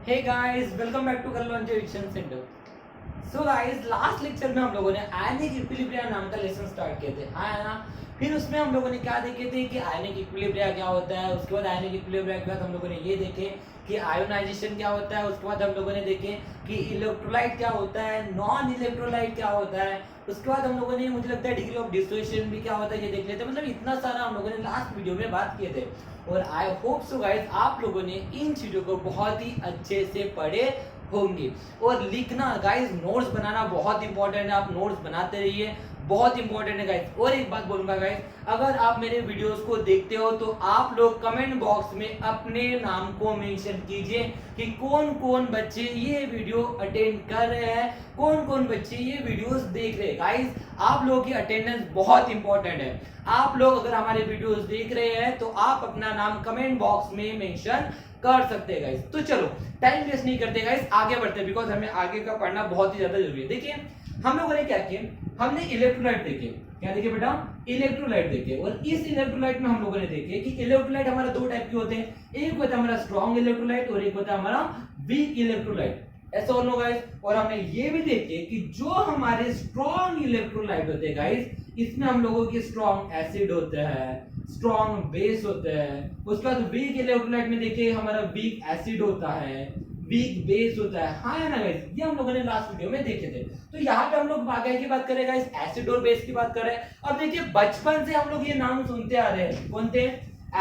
Hey guys, welcome back to कलवंज addiction centre. So guys, last lecture में हम लोगों ने आयनिक इक्विलिब्रिया नाम का लेसन स्टार्ट किए थे, हाँ ना। फिर उसमें हम लोगों ने क्या देखे थे कि आयनिक इक्विलिब्रिया क्या होता है। उसके बाद आयनिक इक्विलिब्रिया के बाद हम लोगों ने ये देखे कि आयोनाइजेशन क्या होता है। उसके बाद हम लोगों ने देखे कि इलेक्ट्रोलाइट क्या होता है, नॉन इलेक्ट्रोलाइट क्या होता है। उसके बाद हम लोगों ने, मुझे लगता है, डिग्री ऑफ डिसोसिएशन भी क्या होता है ये देख लेते हैं। मतलब इतना सारा हम लोगों ने लास्ट वीडियो में बात किए थे। और आई होप सो गाइस आप लोगों ने इन चीजों को बहुत ही अच्छे से पढ़े होंगे। और लिखना गाइस, नोट्स बनाना बहुत इंपॉर्टेंट है। आप नोट्स बनाते रहिए, बहुत इंपॉर्टेंट है गाइस। और एक बात बोलूंगा गाइस, अगर आप मेरे वीडियोस को देखते हो तो आप लोग कमेंट बॉक्स में अपने नाम को मेंशन कीजिए कि कौन कौन बच्चे ये वीडियो अटेंड कर रहे हैं, कौन कौन बच्चे ये वीडियोस देख रहे हैं। गाइस, आप लोगों की अटेंडेंस बहुत इंपॉर्टेंट है। आप लोग अगर हमारे वीडियोस देख रहे हैं तो आप अपना नाम कमेंट बॉक्स में मेंशन कर सकते हैं गाइस। तो चलो टाइम वेस्ट नहीं करते गाइस, आगे बढ़ते हैं, बिकॉज हमें आगे का पढ़ना बहुत ही ज्यादा जरूरी है। देखिए हम लोगों ने क्या किया, हमने इलेक्ट्रोलाइट देखे। क्या देखे बेटा? इलेक्ट्रोलाइट देखे। और इस इलेक्ट्रोलाइट में हम लोगों ने देखे कि इलेक्ट्रोलाइट हमारा दो टाइप के होते हैं। एक होता है हमारा स्ट्रॉन्ग इलेक्ट्रोलाइट और एक होता है हमारा वीक इलेक्ट्रोलाइट। ऐसा होना गाइस। और हमने ये भी देखे कि जो हमारे स्ट्रॉन्ग इलेक्ट्रोलाइट होते हैं गाइस, इसमें हम लोगों की स्ट्रॉन्ग एसिड होता है, स्ट्रॉन्ग बेस होता है। उसके बाद वीक इलेक्ट्रोलाइट में देखिए हमारा वीक एसिड होता है, वीक बेस होता है, हाँ है ना गाइस। ये हम लोगों ने लास्ट वीडियो में देखे थे। तो यहाँ पे हम लोग बाकी की बात करें गाइस, एसिड और बेस की बात कर रहे हैं। अब देखिए बचपन से हम लोग ये नाम सुनते आ रहे हैं, कौन थे?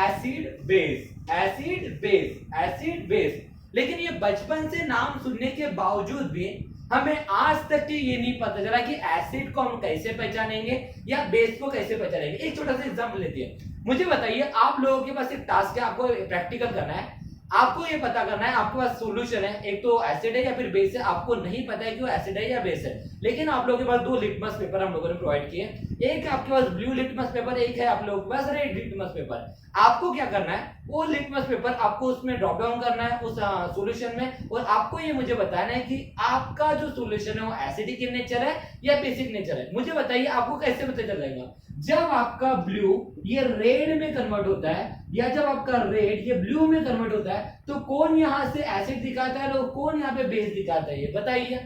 Acid base, acid base, acid base. लेकिन ये बचपन से नाम सुनने के बावजूद भी हमें आज तक के ये नहीं पता चला कि एसिड को हम कैसे पहचानेंगे या बेस को कैसे पहचानेंगे। एक छोटा सा एग्जांपल लेते हैं। मुझे बताइए, आप लोगों के पास एक टास्क है, आपको प्रैक्टिकल करना है। आपको ये पता करना है, आपके पास सॉल्यूशन है, एक तो एसिड है या फिर बेस है। आपको नहीं पता है कि वो एसिड है या बेस है, लेकिन आप लोगों के पास दो लिटमस पेपर हम लोगों ने प्रोवाइड किए। एक आपके पास ब्लू लिटमस पेपर, एक है आप लोगों के पास रेड लिटमस पेपर। आपको क्या करना है, वो लिटमस पेपर आपको उसमें ड्रॉप डाउन करना है उस सॉल्यूशन में, और आपको ये मुझे बताना है कि आपका जो सॉल्यूशन है वो एसिडिक इन नेचर है या बेसिक नेचर है। मुझे बताइए आपको कैसे पता चल जाएगा? जब आपका ब्लू ये रेड में कन्वर्ट होता है या जब आपका रेड ये ब्लू में कन्वर्ट होता है, तो कौन यहां से एसिड दिखाता है और कौन यहां पे बेस दिखाता है, ये बताइए।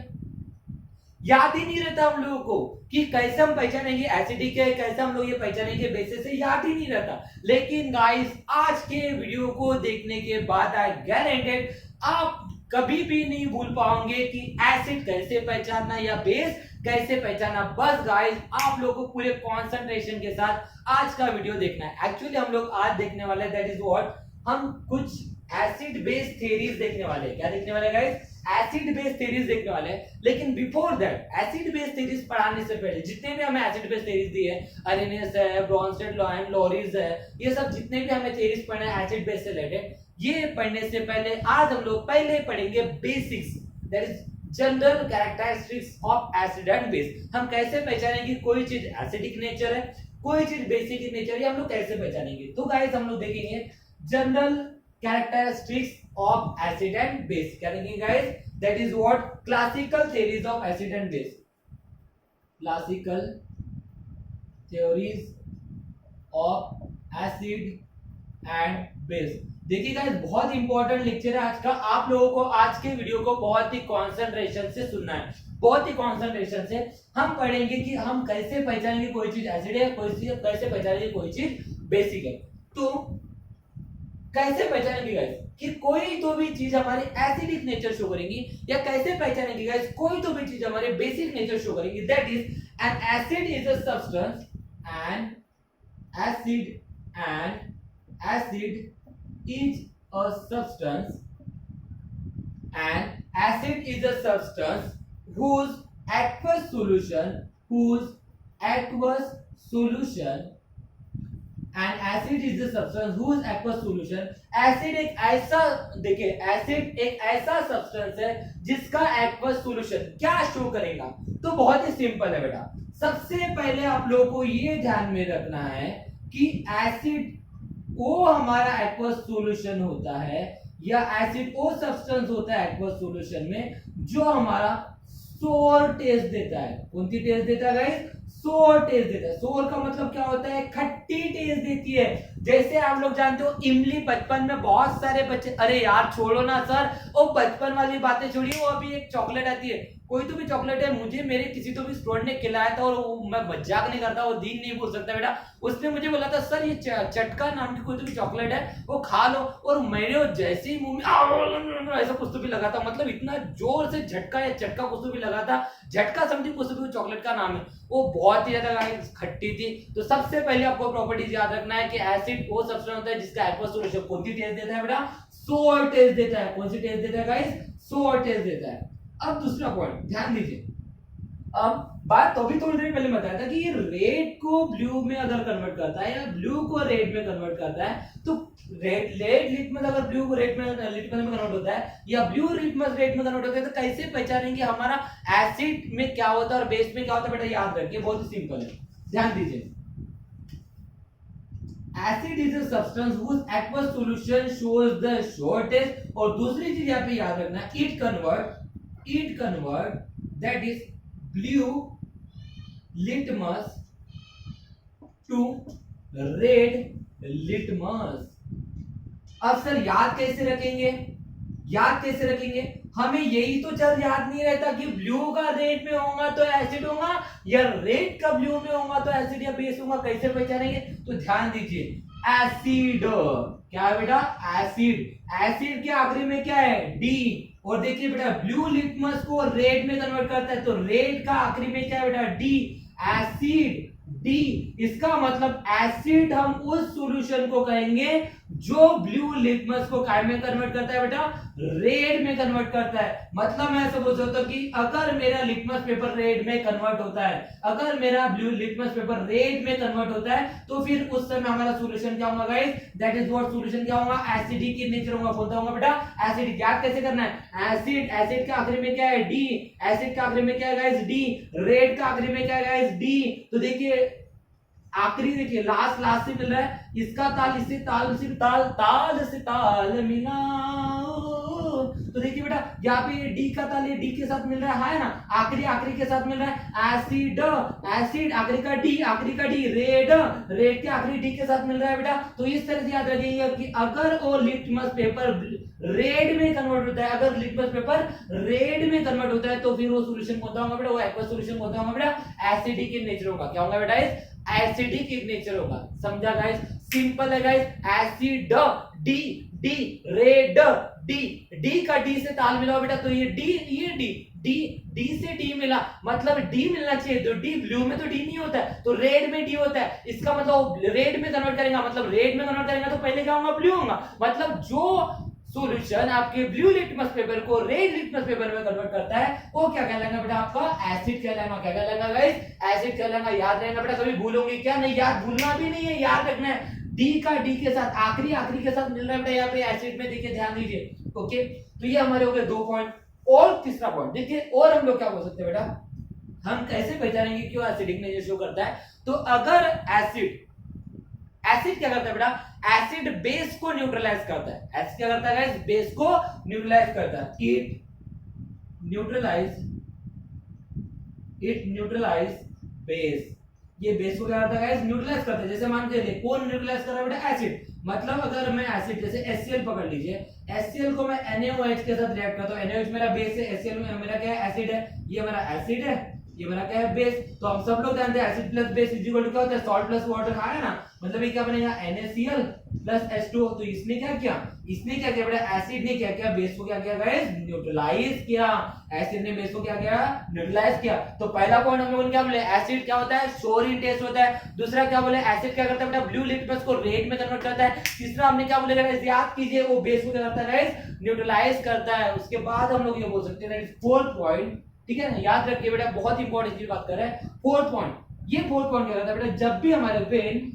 याद ही नहीं रहता हम लोगों को कि कैसे हम पहचानेंगे एसिडिक है, कैसे हम लोग ये पहचानेंगे बेसिस है, याद ही नहीं रहता। लेकिन गाइस, आज के वीडियो को देखने के बाद आई गारंटेड आप कभी भी नहीं भूल पाओगे कि एसिड कैसे पहचानना या बेस कैसे पहचानना। बस गाइस, आप लोगों को पूरे कंसंट्रेशन के साथ आज का वीडियो देखना है। एक्चुअली हम लोग आज देखने वाले हैं, दैट इज व्हाट, हम कुछ एसिड बेस थ्योरीज देखने वाले हैं। क्या देखने वाले गाइस? एसिड बेस थ्योरीज देखने वाले हैं। लेकिन before that, acid base theories पढ़ाने से पहले जितने भी हमें एसिड बेस थ्योरीज दी है, अरेनियस है, ब्रॉन्स्टेड लॉयन, लोरिस है, ये सब जितने भी हमें थ्योरीज पढ़ने हैं एसिड बेस से रिलेटेड, ये पढ़ने से पहले आज हम लोग पहले पढ़ेंगे basics, that is general characteristics of acid and base. हम कैसे पहचानेंगे कोई चीज एसिडिक नेचर है, कोई चीज बेसिक नेचर है, हम लोग कैसे पहचानेंगे। तो गाइस, हम लोग देखेंगे general characteristics of acid and base। क्या देखेंगे guys? that is what classical theories of acid and base, classical theories of acid and base। देखिए गाइस, बहुत इंपॉर्टेंट लेक्चर है आज का। आप लोगों को आज के वीडियो को बहुत ही कंसंट्रेशन से सुनना है, बहुत ही कंसंट्रेशन से। हम पढ़ेंगे कि हम कैसे पहचानेंगे कोई चीज एसिड है, कोई चीज कैसे पहचानेंगे कोई चीज बेसिक है। तो कैसे पहचानेंगे गाइस कि कोई तो भी चीज हमारे एसिडिक नेचर शो करेंगी, या कैसे पहचानेंगे गाइस कोई तो भी चीज हमारे बेसिक नेचर शो करेंगी। That is an acid is a substance, N acid is a substance, and acid is a substance whose aqueous solution and acid is a substance whose aqueous solution, acid एक ऐसा, देखिए acid एक ऐसा substance है जिसका aqueous solution क्या show करेगा। तो बहुत ही सिंपल है बेटा। सबसे पहले आप लोगों को ये ध्यान में रखना है कि एसिड वो हमारा एक्वस सॉल्यूशन होता है, या एसिड वो सब्सटेंस होता है एक्वस सॉल्यूशन में जो हमारा सोर टेस्ट देता है। कौन सी टेस्ट देता है गाइस? सोर टेस्ट देता है। सोर का मतलब क्या होता है? खट्टी टेस्ट देती है। जैसे आप लोग जानते हो इमली बचपन में बहुत सारे बच्चे, अरे यार छोड़ो ना सर, वो बचपन वाली बातें छोड़िए, वो अभी एक चॉकलेट आती है, कोई तो भी चॉकलेट है, मुझे मेरे किसी तो भी स्टूडेंट ने खिलाया था, और मैं मजाक नहीं करता, वो दिन नहीं भूल सकता बेटा। उसने मुझे बोला था सर ये चटका नाम की कोई तो भी चॉकलेट है, वो खा लो, और मेरे जैसे ही मुंह में ऐसा कुछ तो भी लगा था, मतलब इतना जोर से झटका या चटका कुछ तो भी लगा था, झटका समथिंग कुछ तो भी चॉकलेट का नाम है, वो बहुत ही ज्यादा खट्टी थी। तो सबसे पहले आपको प्रॉपर्टीज याद रखना है कि एसिड वो सब्सटेंस होता है जिसका एक्वस सॉल्यूशन कौन सी टेस्ट देता है बेटा, सोर टेस्ट देता है। कौन सी टेस्ट देता है गाइस, सोर टेस्ट देता है। अब दूसरा पॉइंट ध्यान दीजिए, अब बात तो अभी थोड़ी देर पहले बताया था कि ये रेड को ब्लू में अगर कन्वर्ट करता है या ब्लू को रेड में कन्वर्ट करता है, तो रेड लिटमस अगर ब्लू को रेड में लिटमस में कन्वर्ट होता है या ब्लू लिटमस रेड में कन्वर्ट होता है, तो कैसे पहचानेंगे हमारा एसिड में क्या होता है और बेस में क्या होता है बेटा, याद रखिए बहुत ही सिंपल है, ध्यान दीजिए। Acid is a substance whose aqueous solution shows the shortest, और दूसरी चीज यहाँ पे याद रखना, it convert that is blue litmus to red litmus। अब सर याद कैसे रखेंगे, याद कैसे रखेंगे, हमें यही तो चल याद नहीं रहता कि ब्लू का रेड में होगा तो एसिड होगा, या रेड का ब्लू में होगा तो एसिड या बेस होगा, कैसे पहचानेंगे, तो ध्यान दीजिए, एसिड क्या है बेटा, एसिड, एसिड के आखिरी में क्या है, डी, और देखिए बेटा ब्लू लिटमस को रेड में कन्वर्ट करता है, तो रेड का आखिरी में क्या है बेटा, डी, एसिड डी, इसका मतलब एसिड हम उस सॉल्यूशन को कहेंगे जो ब्लू लिटमस को काय में कन्वर्ट करता है बेटा, रेड में कन्वर्ट करता है। मतलब मैं ऐसा बोल सकता हूं कि अगर मेरा लिटमस पेपर रेड में कन्वर्ट होता है, अगर मेरा ब्लू लिटमस पेपर रेड में कन्वर्ट होता है, तो फिर उस समय हमारा सॉल्यूशन क्या होगा guys, that is what solution क्या होगा, एसिडिक इन नेचर होगा। कौन सा होगा बेटा, एसिडिक। याद कैसे करना है, एसिड, एसिड के आखिरी में क्या है, डी, एसिड के आखिरी में क्या है गाइस, डी, रेड का आखिरी में क्या है गाइस, डी। तो देखिए आखिरी देखिए लास्ट से मिल रहा है, इसका ताल इससे ताल से ताल, ताल से ताल मिलाओ, तो देखिए बेटा यहाँ पे डी का ताल ये डी के साथ मिल रहा है ना, आखिरी के साथ मिल रहा है, एसिड, एसिड आखिरी का डी, रेड, रेड के आखिरी डी के साथ मिल रहा है बेटा। तो इस तरह से याद रखिएगा कि अगर वो लिटमस पेपर रेड में कन्वर्ट होता है, अगर लिटमस पेपर रेड में कन्वर्ट होता है, तो फिर वो सॉल्यूशन कौन सा होगा बेटा, वो एक्वस सॉल्यूशन कौन सा होगा बेटा, एसिडिक इन नेचर होगा। क्या होगा बेटा, एसिडिक इन नेचर होगा। समझा गाइस, सिंपल है guys, acid, D, D, red, D, D का डी से ताल मिला बेटा, तो ये डी, ये डी, डी, डी से डी मिला, मतलब डी मिलना चाहिए, तो डी, ब्लू में तो डी नहीं होता है, तो रेड में डी होता है, इसका मतलब रेड में कन्वर्ट करेगा, मतलब रेड में कन्वर्ट करेगा तो पहले क्या होगा, ब्लू होगा। मतलब जो सॉल्यूशन आपके ब्लू लिटमस पेपर को रेड लिटमस पेपर में कन्वर्ट करता है, वो क्या कहलाएगा बेटा, आपका एसिड कहलाएगा। क्या कहलाएगा गाइस, एसिड कहलाएगा। याद रहेगा बेटा, कभी भूलोगे क्या, नहीं, याद भूलना भी नहीं है, याद रखना है। डी का डी के साथ आखिरी के साथ मिल रहा है बेटा यहाँ पे एसिड में, देखिए ध्यान दीजिए। ओके, तो ये हमारे हो गए 2 पॉइंट। और तीसरा पॉइंट देखिए, और हम लोग क्या बोल सकते हैं बेटा, हम कैसे पहचानेंगे क्यों एसिडिक नेचर शो करता है, तो अगर एसिड क्या करता है बेटा, एसिड बेस को न्यूट्रलाइज करता है। एसिड क्या करता है गाइस, बेस को न्यूट्रलाइज करता है। इट न्यूट्रलाइज बेस, ये बेस को क्या करता है गाइस, न्यूट्रलाइज करता है। जैसे मान के चलिए कौन न्यूट्रलाइज कर रहा है बेटा, एसिड। मतलब अगर मैं एसिड जैसे HCl पकड़ लीजिए, HCl को मैं NaOH के साथ रिएक्ट करता हूं, NaOH मेरा बेस है, HCl में मेरा क्या है, एसिड है, ये मेरा एसिड है, ये मेरा क्या है, बेस। तो हम सब लोग जानते हैं acid plus base is equal to क्या होता है, सॉल्ट प्लस वाटर, है ना। मतलब ये क्या बनेगा, NaCl प्लस H2O। तो इसने क्या किया, बेटा, एसिड ने क्या किया, बेस को क्या किया गाइस, न्यूट्रलाइज किया। एसिड ने बेस को क्या किया, न्यूट्रलाइज किया। तो पहला पॉइंट हम लोगों ने क्या बोले, एसिड क्या होता है, शोर इन टेस्ट होता है। दूसरा क्या बोले, एसिड क्या करता है बेटा, ब्लू लिटमस को रेड में कन्वर्ट करता है। तीसरा हमने क्या बोले गाइस, याद कीजिए, वो बेस को क्या करता है गाइस, न्यूट्रलाइज करता है। उसके बाद हम लोग ये बोल सकते हैं फोर्थ पॉइंट, ठीक है ना, याद रखिए बेटा, बहुत इंपॉर्टेंट चीज बात कर रहे हैं। फोर्थ पॉइंट, ये फोर्थ पॉइंट क्या करता है बेटा, जब भी हमारे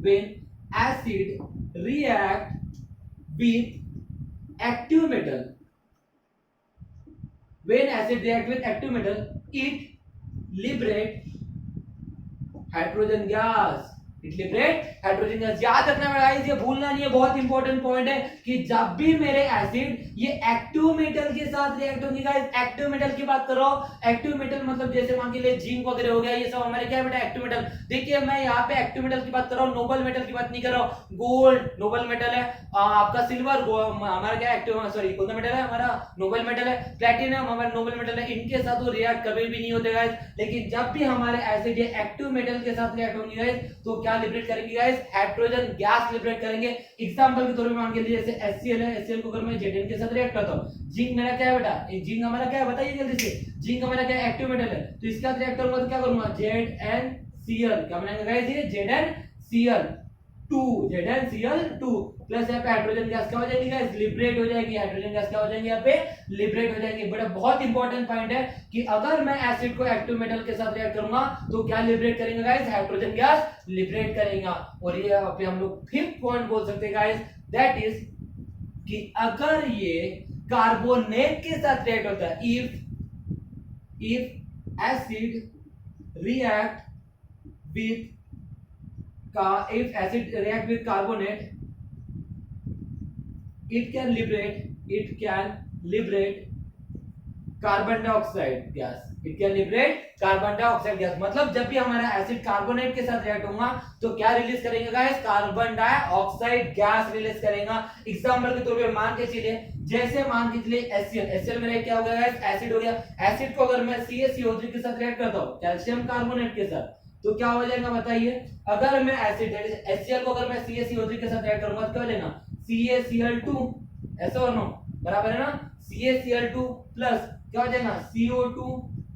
when acid react with active metal, when acid react with active metal, it liberate hydrogen gas, it liberate hydrogen gas. याद रखना गाइस, ये भूलना नहीं है, बहुत इंपॉर्टेंट पॉइंट है कि जब भी मेरे एसिड ये एक्टिव मेटल के साथ रिएक्ट होंगे गाइस, एक्टिव मेटल की बात कर रहा हूं। एक्टिव मेटल मतलब जैसे मान के लिए जिंक वगैरह हो गया, ये सब हमारे क्या है बेटा एक्टिव मेटल। देखिए मैं यहाँ पे एक्टिव मेटल की बात कर रहा हूँ, नोबल मेटल की बात नहीं कर रहा हूँ। गोल्ड नोबल मेटल है, आपका सिल्वर हमारा क्या एक्टिव सॉरी कौन सा मेटल है, हमारा नोबल मेटल है। प्लैटिनम हमारा नोबल मेटल है, इनके साथ वो रिएक्ट कभी भी नहीं होते गाइस। लेकिन जब भी हमारे एसिड ये एक्टिव मेटल के साथ रिएक्ट होंगे गाइस, तो क्या लिबरेट करेंगे गाइस, हाइड्रोजन गैस लिबरेट करेंगे। एग्जांपल के तौर पे मान के लिए जैसे HCl है, HCl को अगर मैं Zn के साथ रिएक्ट करता हूं, जिंक मेरा क्या है बेटा, एक जिंक हमारा क्या है बताइए जल्दी से, जिंक हमारा क्या है एक्टिव मेटल है, तो इसके साथ रिएक्ट करूंगा तो क्या करूंगा ZnCl, क्या बनेगा गाइस ये ZnCl2, ZnCl2 प्लस यहाँ पे हाइड्रोजन गैस क्या हो जाएगी गाइस, लिबरेट हो जाएगी। हाइड्रोजन गैस क्या हो जाएंगे यहाँ पे, लिबरेट हो जाएंगे। बड़ा बहुत इंपॉर्टेंट पॉइंट है कि अगर मैं एसिड को एक्टिव मेटल के साथ रिएक्ट करूंगा तो क्या लिबरेट करेंगे गाइस, हाइड्रोजन गैस लिबरेट करेगा। और ये यहाँ पे हम लोग फिफ्थ पॉइंट बोल सकते हैं गाइस, दैट इज कि अगर ये कार्बोनेट के साथ रिएक्ट होता है, if acid react with if acid react with carbonate, it can liberate carbon dioxide gas, it can liberate carbon dioxide gas. मतलब जब भी हमारा एसिड कार्बोनेट के साथ रिएक्ट होगा तो क्या रिलीज करेंगे guys, carbon dioxide gas release करेगा। एग्जांपल के तौर पे मान के चलिए, जैसे मान के चलिए HCl मेरा क्या हो गया गाइस, एसिड हो गया। एसिड को अगर मैं CaCO3 के साथ रिएक्ट करता हूं कैल्शियम कार्बोनेट के साथ, तो क्या हो जाएगा बताइए। अगर मैं एसिड HCl को अगर मैं CaCO3 के साथ रिएक्ट करूंगा तो क्या हो जाएगा, CaCl2, ऐसा और नो बराबर है ना, CaCl2 प्लस क्या हो जाएगा CO2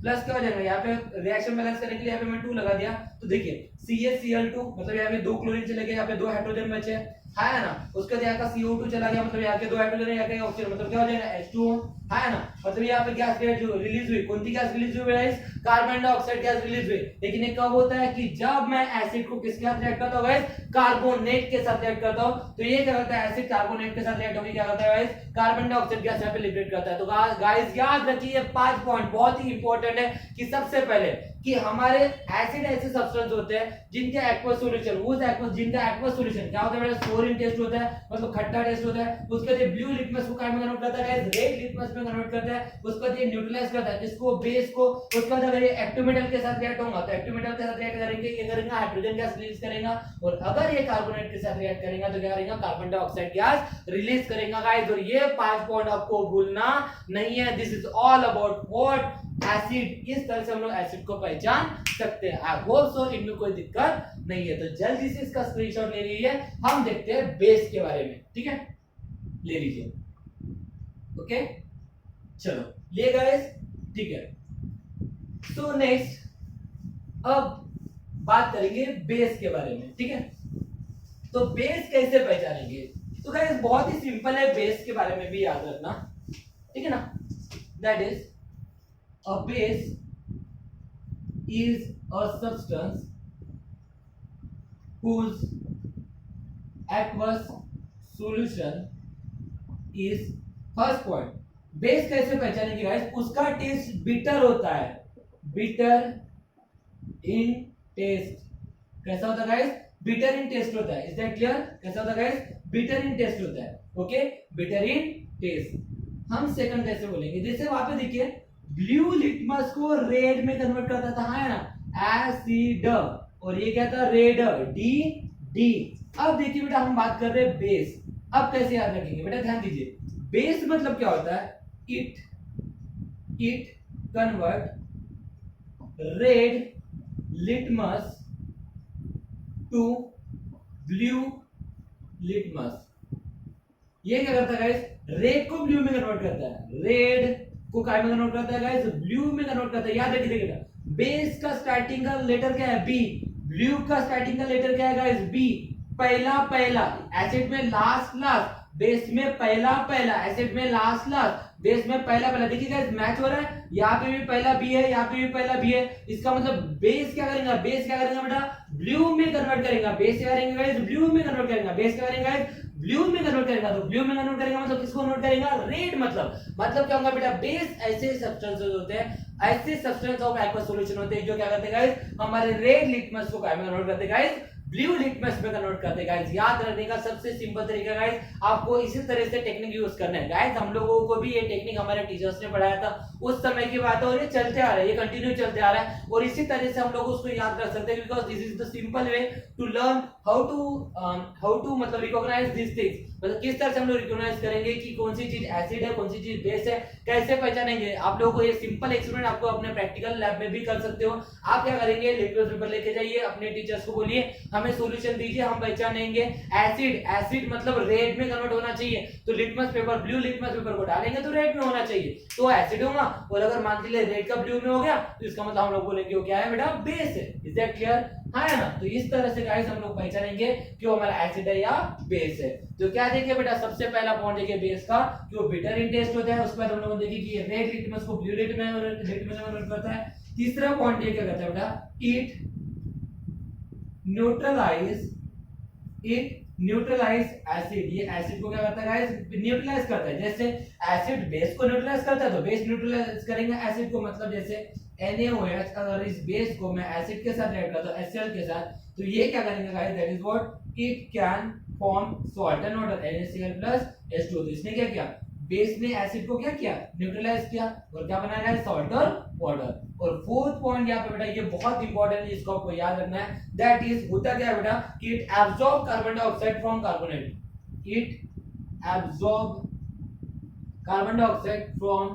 प्लस क्या हो जाएगा, यहाँ पे रिएक्शन बैलेंस करने के लिए यहाँ पे मैं 2 लगा दिया, तो देखिए CaCl2 मतलब यहाँ पे 2 क्लोरीन चले गए, यहाँ पे 2 हाइड्रोजन बचे है ना, उसके बाद यहाँ का CO2 चला गया, मतलब यहाँ के 2 हाइड्रोजन है, यहाँ के ऑक्सीजन, मतलब क्या हो जाएगा H2O है ना। मतलब यहाँ पे गैस रिलीज हुई, कौन सी गैस रिलीज हुई guys, carbon dioxide gas release हुई। लेकिन ये कब होता है कि जब मैं एसिड को किसके साथ रिएक्ट करता हूं गाइस, कार्बोनेट के साथ रिएक्ट करता हूं, तो ये क्या करता है, एसिड कार्बोनेट के साथ रिएक्ट होकर क्या करता है गाइस, कार्बन डाइऑक्साइड गैस यहाँ पे लिबरेट करता है। तो गाइस याद रखिए 5 पॉइंट बहुत ही इंपॉर्टेंट है कि सबसे पहले कि हमारे एसिड ऐसे सब्सटेंस होते हैं जिनके एक्वस सॉल्यूशन, जिनका एक्वस सॉल्यूशन क्या होता है, फ्लोरीन टेस्ट होता है, मतलब खट्टा टेस्ट होता है। उसके बाद ब्लू लिटमस को क्या में कन्वर्ट करता है, रेड लिटमस में कन्वर्ट करता है। उसके बाद ये न्यूट्रलाइज करता है इसको, बेस को। उसके बाद अगर ये एक्टिव मेटल के साथ रिएक्ट होगा तो एक्टिव मेटल के साथ रिएक्ट करेंगे, ये करेगा हाइड्रोजन गैस रिलीज करेगा। और अगर ये कार्बोनेट के साथ रिएक्ट करेगा तो क्या करेगा, कार्बन डाइऑक्साइड गैस रिलीज करेगा गाइस। और ये 5 पॉइंट आपको भूलना नहीं है। This is all about what acid. इस तरह से हम लोग एसिड को पहचान सकते हैं। आई होप सो इनमें कोई दिक्कत नहीं है। तो जल्दी से इसका स्क्रीनशॉट ले लीजिए, हम देखते हैं बेस के बारे में, ठीक है, ले लीजिए। ओके चलो ले गाइस, ठीक है। सो नेक्स्ट अब बात करेंगे बेस के बारे में, ठीक है। तो बेस कैसे पहचानेंगे, तो गाइस बहुत ही सिंपल है, बेस के बारे में भी याद रखना, ठीक है ना। That is a base is a substance whose aqueous solution is first point। Base कैसे पहचानेंगे गाइस, उसका टेस्ट बिटर होता है, बिटर इन टेस्ट। कैसा होता है गाइस, बिटर इन टेस्ट होता है। इज दैट क्लियर, कैसा होता है गाइस, बिटर इन टेस्ट होता है। Okay, bitter in taste. हम सेकंड कैसे बोलेंगे, जैसे वहां पे देखिए ब्लू लिटमस को रेड में कन्वर्ट करता था, है ना, एसिड, और ये क्या था, रेड, डी। अब देखिए बेटा हम बात कर रहे हैं बेस। अब कैसे याद रखेंगे बेटा, ध्यान दीजिए। बेस मतलब क्या होता है, it convert red litmus to blue litmus. ये क्या करता है गाइस, रेड को ब्लू में कन्वर्ट करता है, रेड को काय में कन्वर्ट करता है गाइस, ब्लू में कन्वर्ट करता है। याद रखिएगा, बेस का स्टार्टिंग का लेटर क्या है, बी। ब्लू का स्टार्टिंग का लेटर क्या है गाइस, बी। पहला एसिड में लास्ट, बेस में पहला, एसिड में लास्ट, बेस में पहला। देखिए गाइस मैच हो रहा है, यहाँ पे भी पहला बी है, यहाँ पे भी पहला बी है। इसका मतलब बेस क्या करेगा, बेटा ब्लू में कन्वर्ट करेगा। बेस क्या करेंगे गाइस, ब्लू में कन्वर्ट करेगा। बेस क्या करेंगे गाइस, ब्लू में कन्वर्ट करेगा। तो ब्लू में कन्वर्ट करेगा मतलब किसको कन्वर्ट करेगा, रेड। मतलब क्या होगा बेटा, बेस ऐसे सब्सटेंसेस होते हैं, ऐसे सब्सटेंस ऑफ एक्वस सॉल्यूशन होते हैं जो क्या करते हैं गाइस, हमारे रेड लिटमस को काय में कन्वर्ट करते हैं गाइस, ब्लू लिटमस में कन्वर्ट करते हैं गाइस। याद रखने का सबसे सिंपल तरीका गाइस, आपको इसी तरह से टेक्निक यूज करना है गाइस। हम लोगों को भी ये टेक्निक हमारे टीचर्स ने पढ़ाया था, उस समय की बात है और ये चलते आ रहा है, ये कंटिन्यू चलते आ रहा है और इसी तरह से हम लोग उसको याद रख सकते हैं, because this is the simple way to learn how to मतलब रिकॉग्नाइज दिस थिंग्स। मतलब किस तरह से हम लोग रिकॉग्नाइज करेंगे कि कौन सी चीज एसिड है, कौन सी चीज बेस है, कैसे पहचानेंगे। आप लोगों को ये सिंपल एक्सपेरिमेंट आपको अपने प्रैक्टिकल लैब में भी कर सकते हो। आप क्या करेंगे, लिटमस पेपर लेके जाइए, अपने टीचर्स को बोलिए हमें सॉल्यूशन दीजिए, हम पहचानेंगे। एसिड, एसिड मतलब रेड में कन्वर्ट होना चाहिए, तो litmus paper, blue litmus paper को डालेंगे तो रेड में होना चाहिए, तो एसिड होगा। और अगर मान लीजिए रेड का ब्लू में हो गया तो इसका मतलब हम लोग बोलेंगे वो क्या है बेटा, बेस है। Is that clear? हाँ है ना? तो इस तरह से गाइस हम लोग पहचानेंगे कि वो हमारा एसिड है या बेस है। तो क्या देखिए बेटा, सबसे पहला पॉइंट देखिए बेस का, कि वो बिटर इन टेस्ट होता है। उसके बाद हम लोग देखिए कि ये रेड लिटमस को ब्लू लिटमस में कन्वर्ट करता है। तीसरा पॉइंट ये क्या कहता है बेटा, इट न्यूट्रलाइज एसिड। ये एसिड को क्या करता है गाइस, न्यूट्रलाइज करता है। जैसे एसिड बेस को न्यूट्रलाइज करता है तो बेस न्यूट्रलाइज करेंगे एसिड को। मतलब जैसे NaOH अगर इस बेस को मैं एसिड के साथ ऐड करता हूं, HCl के साथ, तो ये क्या करेंगे guys, that is what it can form salt and water, NaCl+H2। तो इसने क्या किया, बेस ने एसिड को क्या किया, न्यूट्रलाइज किया और क्या बनाया है, सॉल्ट और वाटर। और फोर्थ पॉइंट यहाँ पे बेटा, ये बहुत इंपॉर्टेंट है, इसको आपको याद रखना है, दैट इज होता क्या है बेटा, कि it absorb carbon dioxide from carbonate. It absorb carbon dioxide from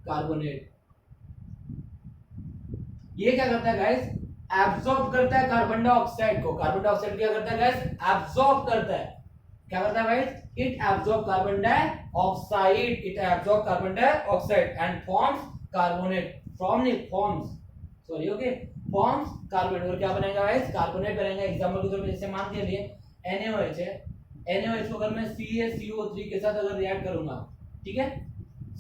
carbonate. ये क्या करता है गाइस, एब्सॉर्ब करता है कार्बन डाइऑक्साइड को। कार्बन डाइऑक्साइड क्या करता है गाइस, एब्सॉर्ब करता है। क्या करता है guys, it absorb carbon dioxide, it absorb carbon dioxide and forms carbonate. From नहीं, forms, sorry, okay, forms carbonate. और क्या बनेगा गाइस, कार्बोनेट बनेगा। एग्जांपल के तौर पे जैसे मान के लिए NaOH है, NaOH को अगर मैं CaCO3 के साथ अगर रिएक्ट करूंगा, ठीक है,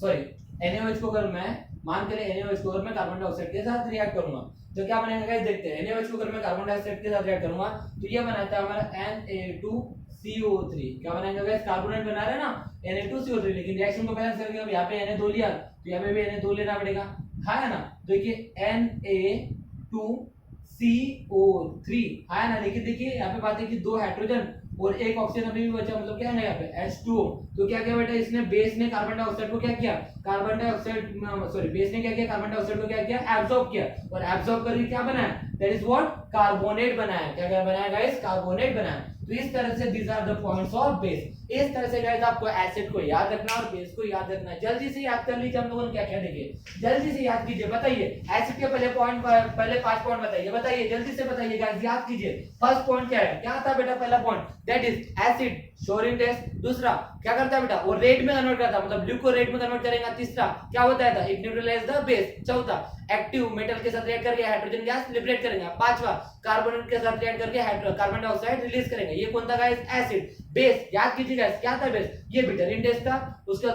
सॉरी, NaOH को अगर मैं मान के लिए NaOH को अगर मैं कार्बन डाइऑक्साइड के साथ रिएक्ट करूंगा तो क्या बनेगा गाइस, देखते हैं। NaOH को अगर मैं कार्बन डाइऑक्साइड के साथ रिएक्ट करूंगा तो ये बनाता है हमारा Na2CO3। क्या बनाएगा गाइस, कार्बोनेट बना रहे हैं ना, Na2CO3, लेकिन रिएक्शन को बैलेंस करके अब यहाँ पे Na2 लिया तो यहाँ पे भी Na2 लेना पड़ेगा, हाँ है ना। देखिए Na2CO3 है ना, लेकिन देखिए यहाँ पे बात है कि दो हाइड्रोजन और एक ऑक्सीजन अभी भी बचा, मतलब क्या है यहाँ पे H2O। तो क्या किया बेटा, इसने बेस ने कार्बन डाइऑक्साइड को क्या किया, कार्बन डाइऑक्साइड, सॉरी, बेस ने क्या किया, कार्बन डाइऑक्साइड को क्या किया, एब्सॉर्ब किया। और एब्सॉर्ब करके क्या बनाया, दैट इज व्हाट, कार्बोनेट बनाया। क्या बनाया गाइस, कार्बोनेट बनाया। तो इस तरह से these are the points of base. इस तरह से गाइस आपको एसिड को याद रखना और बेस को याद रखना। जल्दी से याद कर लीजिए, हम लोगों ने क्या क्या देखे, जल्दी से याद कीजिए। बताइए एसिड के पहले पॉइंट, पहले 5 पॉइंट बताइए, बताइए जल्दी से बताइए गाइस, याद कीजिए। फर्स्ट पॉइंट क्या है, क्या था बेटा पहला point, that is acid sour in taste. दूसरा क्या करता है बेटा, वो रेड में कन्वर्ट करता है, मतलब ब्लू को रेड में कन्वर्ट करेगा। तीसरा क्या होता है, इट न्यूट्रलाइज द बेस। चौथा एक्टिव मेटल के साथ रिएक्ट करके हाइड्रोजन गैस लिबरेट करेंगे। पांचवा कार्बोनेट के साथ रिएक्ट करके कार्बन डाइऑक्साइड रिलीज करेंगे। ये कौन था गाइस, एसिड। बेस याद कीजिए गाइस, क्या था बेस, ये बिटर इन टेस्ट था। उसका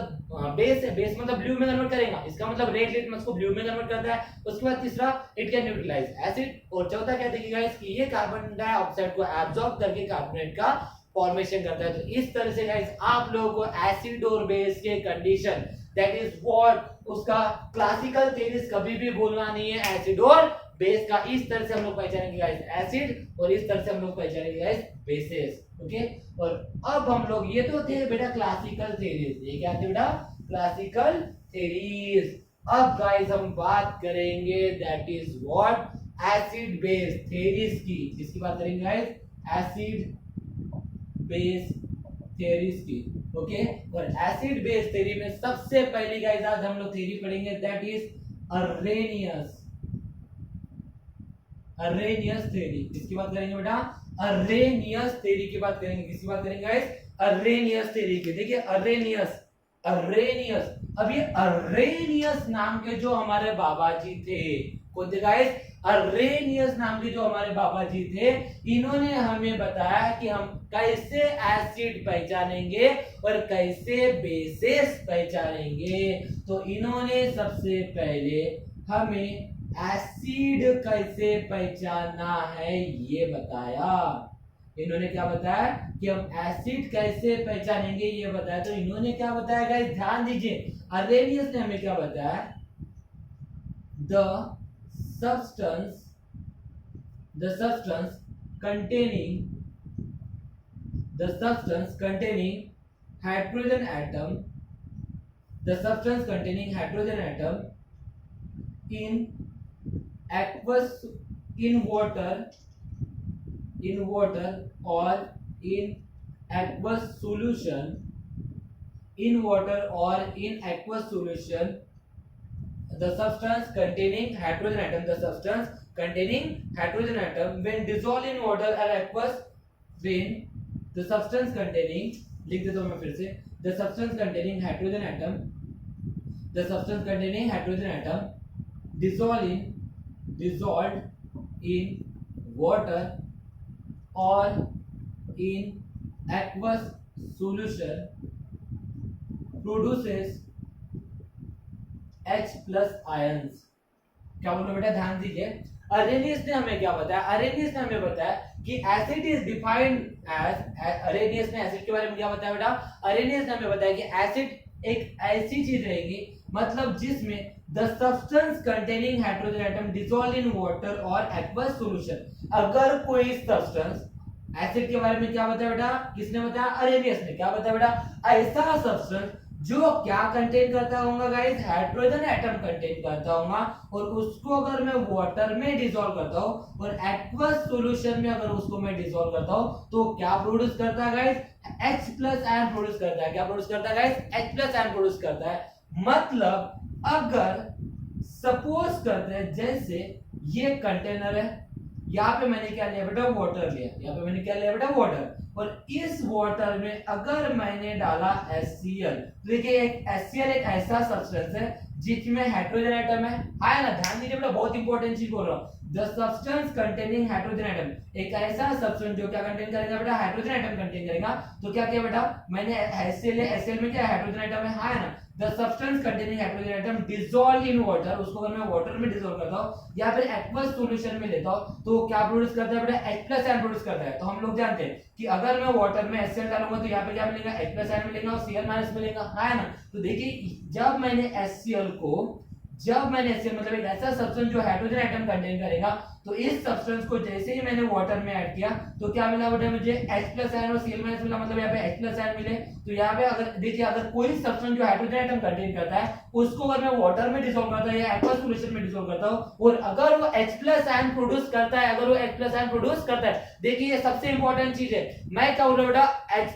बेस है, बेस मतलब ब्लू में कन्वर्ट करेगा, इसका मतलब रेड लिटमस को ब्लू में कन्वर्ट करता है। उसके बाद तीसरा इट कैन न्यूट्रलाइज एसिड। और चौथा क्या देखिए गाइस, कि ये कार्बन डाइऑक्साइड को एब्सॉर्ब करके कार्बोनेट का फॉर्मेशन करता है। तो इस तरह से गाइस आप लोगों को एसिड और बेस के कंडीशन, दैट इज व्हाट, उसका क्लासिकल थेरीज कभी भी भूलना नहीं है। एसिड और बेस का इस तरह से हम लोग पहचानेंगे गाइस एसिड, और इस तरह से हम लोग पहचानेंगे गाइस बेसेस, ओके। और अब हम लोग, ये तो थे बेटा क्लासिकल थेरीज, ये क्या थे बेटा, क्लासिकल थेरीज। अब गाइस हम बात करेंगे that is what, acid base theories की। किसकी बात करेंगे गाइस, एसिड बेस थ्योरीज की, ओके। और एसिड बेस थ्योरी में सबसे पहली गाइस आज हम लोग थ्योरी पढ़ेंगे, दैट इज अरेनियस थ्योरी। किसकी बात करेंगे बेटा, अरेनियस थ्योरी की बात करेंगे। किसकी बात करेंगे गाइस, अरेनियस थ्योरी की। देखिए अरेनियस, अब ये अरेनियस नाम के जो हमारे बाबा जी थे, कौन थे गाइस, अरेनियस नाम के जो हमारे बाबा जी थे, इन्होंने हमें बताया कि हम कैसे एसिड पहचानेंगे और कैसे बेसेस पहचानेंगे। तो इन्होंने सबसे पहले हमें एसिड कैसे पहचानना है ये बताया। इन्होंने क्या बताया कि हम एसिड कैसे पहचानेंगे ये बताया। तो इन्होंने क्या बताया गाइस, ध्यान दीजिए, अरेनियस ने हमें क्या बताया, the substance containing the substance containing hydrogen atom, the substance containing hydrogen atom in aqueous, in water or in aqueous solution, in water or in aqueous solution, the substance containing hydrogen atom, the substance containing hydrogen atom when dissolved in water or aqueous, when the substance containing, लिख देता हूं मैं फिर से, the substance containing hydrogen atom, the substance containing hydrogen atom dissolved in water or in aqueous solution produces H plus ions. क्या बोल रहे बेटा, ध्यान दीजिए। अरेनियस ने हमें क्या बताया, अरेनियस ने हमें बताया कि acid is defined as, Arrhenius ने एसिड के बारे में क्या बताया बेटा, अरेनियस ने हमें बताया कि एसिड एक ऐसी चीज रहेगी मतलब जिसमें the substance containing hydrogen atom dissolve in water और एक्वस सॉल्यूशन। अगर कोई सब्सटेंस, एसिड के बारे में क्या बताया बेटा, किसने बताया, अरेनियस ने। क्या बताया बेटा, ऐसा सब्सटेंस जो क्या कंटेन करता होगा गाइस, हाइड्रोजन एटम कंटेन करता होगा, और उसको अगर मैं वाटर में डिसॉल्व करता हूं और एक्वस सॉल्यूशन में अगर उसको मैं डिसॉल्व करता हूं तो क्या प्रोड्यूस करता है guys, H plus ion produce करता है। क्या प्रोड्यूस करता है guys, H plus ion produce करता है। मतलब अगर सपोज करते हैं जैसे ये कंटेनर है, यहाँ पे मैंने क्या लिया बेटा, वाटर लिया, यहाँ पे मैंने क्या लिया बेटा, वाटर, और इस वाटर में अगर मैंने डाला HCl, तो देखिए एक HCl एक ऐसा सब्सटेंस है जिसमें हाइड्रोजन एटम है ना, ध्यान दीजिए बेटा, बहुत इंपॉर्टेंट चीज बोल रहा हूँ। The substance containing hydrogen atom, एक ऐसा सब्सटेंस जो क्या कंटेन करेगा बेटा, हाइड्रोजन एटम कंटेन करेगा। तो क्या किया बेटा, मैंने HCl में क्या हाइड्रोजन एटम है ना, the substance containing hydrogen atom dissolve in water, उसको अगर मैं वाटर में डिसॉल्व करता हूं या फिर एक्वस सॉल्यूशन में लेता हूं तो क्या प्रोड्यूस करता है बेटा, H प्लस आयन प्रोड्यूस करता है। तो हम लोग जानते हैं कि अगर मैं वाटर में HCl डालूंगा तो यहाँ पे क्या मिलेगा, H प्लस आयन मिलेगा और Cl माइनस मिलेगा, है ना। तो देखिए जब मैंने HCl मतलब एक ऐसा सब्सटेंस जो हाइड्रोजन एटम कंटेन करेगा, तो इस सब्सटेंस को जैसे ही मैंने वाटर में ऐड किया तो क्या मिला बेटा मुझे, H प्लस आयन और Cl माइनस मिला, मतलब यहाँ पे H प्लस आयन मिले। तो यहाँ पे अगर देखिए अगर कोई सब्सटेंस जो हाइड्रोजन एटम कंटेन करता है उसको अगर मैं वाटर में डिसॉल्व करता हूं या एक्वस सॉल्यूशन में डिसॉल्व करता हूं और अगर वो H प्लस आयन प्रोड्यूस करता है, अगर वो H प्लस आयन प्रोड्यूस करता है, देखिए ये सबसे इंपॉर्टेंट चीज है। मैं क्या बोल रहा हूं बेटा,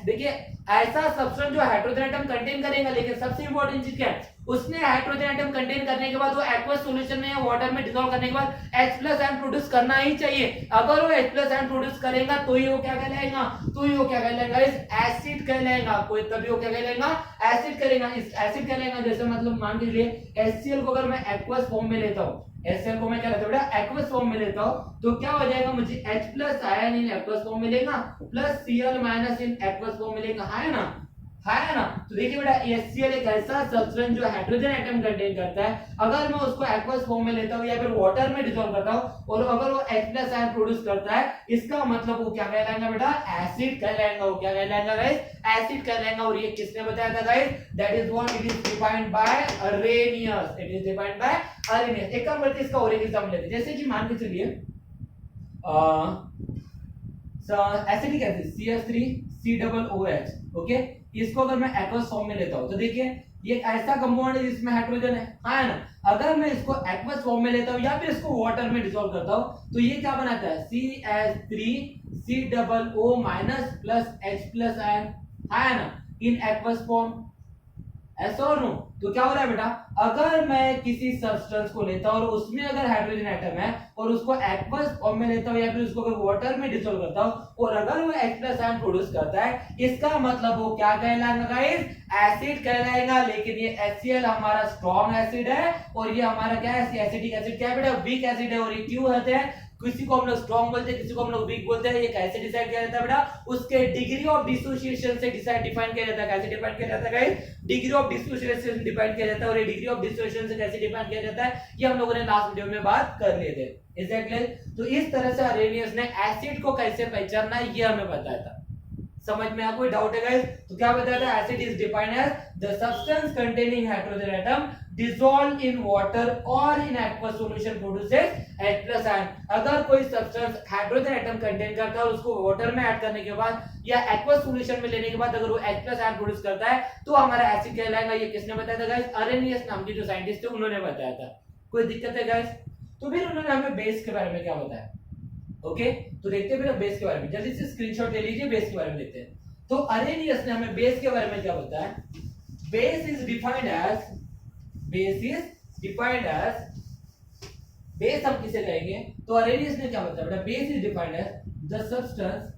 देखिए ऐसा सब्सटेंस जो हाइड्रोजन एटम कंटेन करेगा, लेकिन सबसे इंपॉर्टेंट चीज क्या है, उसने हाइड्रोजन एटम कंटेन करने के बाद वो एक्वस सॉल्यूशन में या वाटर में डिसॉल्व करने के बाद H प्लस आयन प्रोड्यूस करना ही चाहिए। अगर वो H प्लस आयन प्रोड्यूस करेगा तो ही वो क्या कहलाएगा, तो ही वो क्या कहलाएगा, इस एसिड कहलाएगा, कोई तभी वो क्या कहलाएगा, एसिड करेगा, इस एसिड कहलाएगा। जैसे मतलब मान लीजिए HCl को अगर मैं एक्वस फॉर्म में लेता हूं, HCl को मैं क्या लेता हूं बेटा, एक्वस फॉर्म में लेता हूं, तो क्या हो जाएगा, मुझे H plus ion in aqueous form मिलेगा plus Cl minus in aqueous form मिलेगा, है ना, है ना। तो देखिए बेटा HCl एक ऐसा सब्सटेंस जो हाइड्रोजन एटम कंटेन करता है, अगर मैं उसको एक्वस फॉर्म में लेता हूं या फिर वाटर में डिसॉल्व करता हूं और अगर वो H प्लस आयन प्रोड्यूस करता है, इसका मतलब वो क्या कहलाएगा बेटा, एसिड कहलाएगा। वो क्या कहलाएगा गाइस, एसिड कहलाएगा। और ये किसने बताया था guys, that is what it is defined by Arrhenius, it is defined by Arrhenius. एक काम करते हैं, इसका और एक एग्जांपल लेते हैं। जैसे कि मान के चलिए एसिडिक एसिड CH3COOH, ओके, इसको अगर मैं एक्वस फॉर्म में लेता हूं तो देखिए ये ऐसा कंपाउंड है जिसमें हाइड्रोजन है ना। अगर मैं इसको एक्वस फॉर्म में लेता हूं या फिर इसको वाटर में डिसॉल्व करता हूं तो ये क्या बनाता है, CH3COO minus plus H plus ion, है ना, इन एक्वस फॉर्म, ऐसा और नो। तो क्या हो रहा है बेटा, अगर मैं किसी सब्सटेंस को लेता हूं और उसमें अगर हाइड्रोजन एटम है और उसको एक्वस फॉर्म में लेता हूं या फिर उसको अगर वाटर में डिसॉल्व करता हूं और अगर वो H प्लस आयन प्रोड्यूस करता है, इसका मतलब वो क्या कहलाएगा गाइस, एसिड कहलाएगा। लेकिन ये HCl हमारा स्ट्रॉन्ग एसिड है और ये हमारा क्या है, एसिडिक एसिड क्या है बेटा, वीक एसिड है। और ये क्यों होते हैं, किसी को हम लोग स्ट्रॉन्ग बोलते हैं, किसी को हम लोग वीक बोलते हैं। ये कैसे डिसाइड किया जाता है बेटा, उसके डिग्री ऑफ डिसोसिएशन से डिफाइन किया जाता है। कैसे डिफाइन किया जाता है guys, degree of dissociation define किया जाता है। और ये डिग्री ऑफ डिसोसिएशन से कैसे डिफाइन किया जाता है, ये हम लोगों ने लास्ट वीडियो में बात कर लिए थे। एग्जैक्टली। तो इस तरह से अरेनियस ने एसिड को कैसे पहचानना है ये हमें बताया था। समझ में? कोई डाउट है गाइस? तो क्या बताया था, acid is defined as the substance containing hydrogen atom dissolved in water or in aqueous solution produces H+ ion। अगर कोई सब्सटेंस हाइड्रोजन एटम कंटेन करता है और उसको वाटर में ऐड करने के बाद या एक्वस सॉल्यूशन में लेने के बाद अगर वो H+ आयन प्रोड्यूस करता है तो हमारा एसिड कहलाएगा। ये किसने बताया था गाइस? अरेनियस नाम के जो साइंटिस्ट थे उन्होंने बताया था। कोई दिक्कत है गाइस? तो फिर उन्होंने हमें बेस के बारे में क्या बताया? ओके, तो देखते हैं फिर बेस के बारे में। जल्दी से स्क्रीनशॉट ले लीजिए, बेस के बारे में देखते हैं। तो अरेनियस ने हमें बेस के बारे में क्या बताया? Base is defined as, base is defined as, base हम किसे कहेंगे? तो अरेनियस ने क्या बताया बेटा? Base is defined as the substance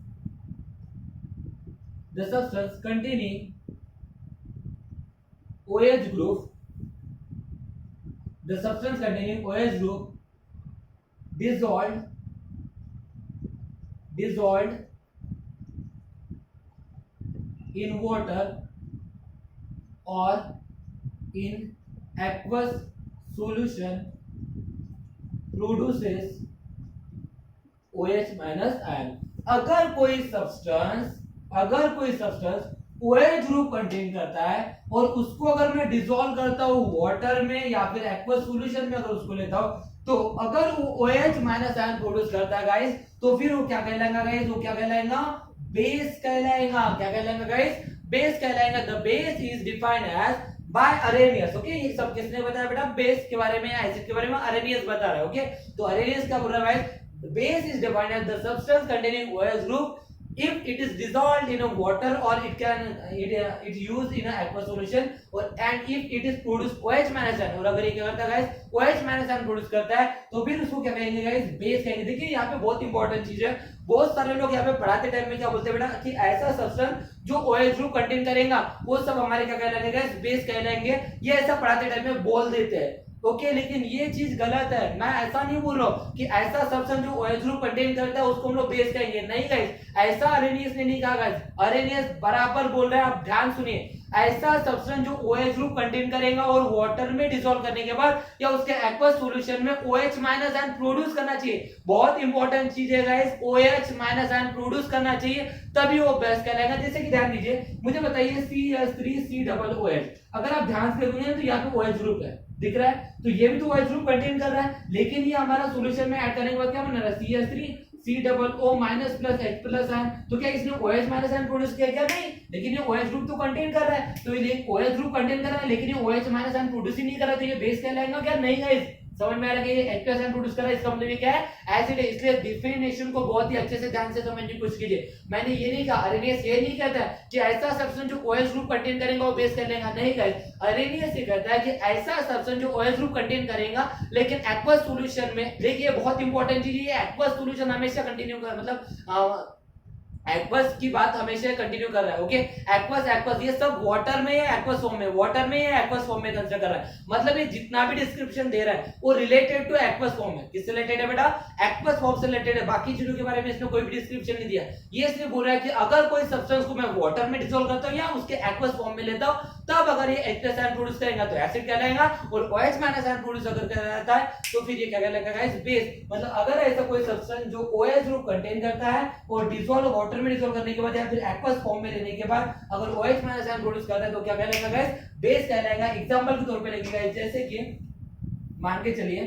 containing OH group, the substance containing OH group dissolved in water or in aqueous solution produces OH minus ion। अगर कोई सब्सटेंस OH ग्रुप कंटेन करता है और उसको अगर मैं डिसॉल्व करता हूं वाटर में या फिर एक्वस सॉल्यूशन में, अगर उसको लेता हूं तो अगर वो OH माइनस आयन प्रोड्यूस करता है गाइस, तो फिर वो क्या कहलाएगा गाइस? वो क्या कहलाएगा? बेस कहलाएगा। क्या कहलाएगा गाइस? बेस कहलाएगा। The base is defined as by Arrhenius. Okay, ये सब किसने बताया बेटा? बेस के बारे में या एसिड के बारे में अरेनियस बता रहा है। ओके, तो अरेनियस क्या बोल रहा है guys? The base is defined as the substance containing OH group if it is dissolved in a water or it used in a aqueous solution or and if it is produce OH minus ion। और अगर ये क्या करता है guys? OH minus ion produce करता है तो फिर उसको क्या कहेंगे गाइस? बेस कहेंगे। देखिए यहाँ पे बहुत इंपॉर्टेंट चीज है। बहुत सारे लोग यहाँ पे पढ़ाते टाइम में क्या बोलते हैं बेटा कि ऐसा सब्सटेंस जो OH ग्रुप कंटेन करेगा वो सब हमारे क्या कहलाएंगे गाइस? बेस कहलाएंगे। ये ऐसा पढ़ाते टाइम में बोल देते हैं। ओके, लेकिन ये चीज गलत है। मैं ऐसा नहीं बोल रहा हूं कि ऐसा सब्सटेंस जो OH ग्रुप कंटेन करता है उसको हम लोग बेस कहेंगे। नहीं गाइस, ऐसा अरेनियस ने नहीं कहा गाइस। अरेनियस बराबर बोल रहा है, आप ध्यान सुनिए। ऐसा सब्सटेंस जो OH ग्रुप कंटेन करेगा और वाटर में डिसॉल्व करने के बाद या उसके एक्वस सॉल्यूशन में OH माइनस आयन प्रोड्यूस करना चाहिए। बहुत इंपॉर्टेंट चीज है guys, OH minus ion produce करना चाहिए तभी वो बेस कहलाएगा। जैसे कि ध्यान दीजिए, मुझे बताइए CH3COOH, अगर आप ध्यान से देखोगे तो यहाँ पे OH ग्रुप है, दिख रहा है? तो ये भी तो OH ग्रुप कंटेन कर रहा है, लेकिन ये हमारा सॉल्यूशन में ऐड करने के बाद क्या बन रहा है? CH3COO minus plus H+ ion. तो क्या इसने OH माइनस आयन प्रोड्यूस किया? क्या नहीं, लेकिन ये OH ग्रुप तो कंटेन कर रहा है। तो ये OH ग्रुप कंटेन कर रहा है लेकिन ये OH माइनस आयन प्रोड्यूस ही नहीं कर रहा, तो ये बेस कहलाएगा क्या? नहीं गाइस, समझ में आ रहा है कि ये H+ आयन प्रोड्यूस कर रहा है, इसका मतलब ये क्या है? एसिड है। इसलिए डिफिनेशन को बहुत ही अच्छे से ध्यान से समझने की कोशिश कीजिए। मैंने ये नहीं कहा, अरेनियस ये नहीं कहता है कि ऐसा सब्सटेंस जो OH ग्रुप कंटेन करेगा वो बेस कहलाएगा। नहीं गाइस, अरेनियस ये कहता है कि ऐसा सब्सटेंस जो OH ग्रुप कंटेन करेगा लेकिन एक्वस सॉल्यूशन में, देखिए बहुत इंपॉर्टेंट चीज ये, एक्वस सॉल्यूशन हमेशा कंटिन्यू कर, मतलब एक्वस की बात हमेशा कंटिन्यू कर रहा है। ओके, एक्वस ये सब वाटर में या एक्वस फॉर्म में, वाटर में या एक्वस फॉर्म में कंसीडर कर रहा है। मतलब ये जितना भी डिस्क्रिप्शन दे रहा है वो रिलेटेड टू एक्वस फॉर्म है। किससे रिलेटेड है बेटा? एक्वस फॉर्म से रिलेटेड है। बाकी चीजों के बारे में इसने कोई भी डिस्क्रिप्शन नहीं दिया। ये इसलिए बोल रहा है कि अगर कोई सब्सटेंस को मैं वाटर में डिसॉल्व करता हूं या उसके एक्वस फॉर्म में लेता हूं तब अगर ये H+ आयन प्रोड्यूस करेगा तो एसिड कहलाएगा, और OH माइनस आयन प्रोड्यूस अगर करता है तो फिर ये क्या कहलाएगा गाइस? बेस। मतलब अगर ऐसा कोई सब्सटेंस जो OH ग्रुप कंटेन करता है और डिसॉल्व वाटर में डिसॉल्व करने के बाद या फिर एक्वस फॉर्म में लेने के बाद अगर OH माइनस आयन प्रोड्यूस करता है तो क्या कहलाएगा गाइस? बेस कहलाएगा। एग्जांपल के तौर पे लिखिएगा, जैसे कि मान के चलिए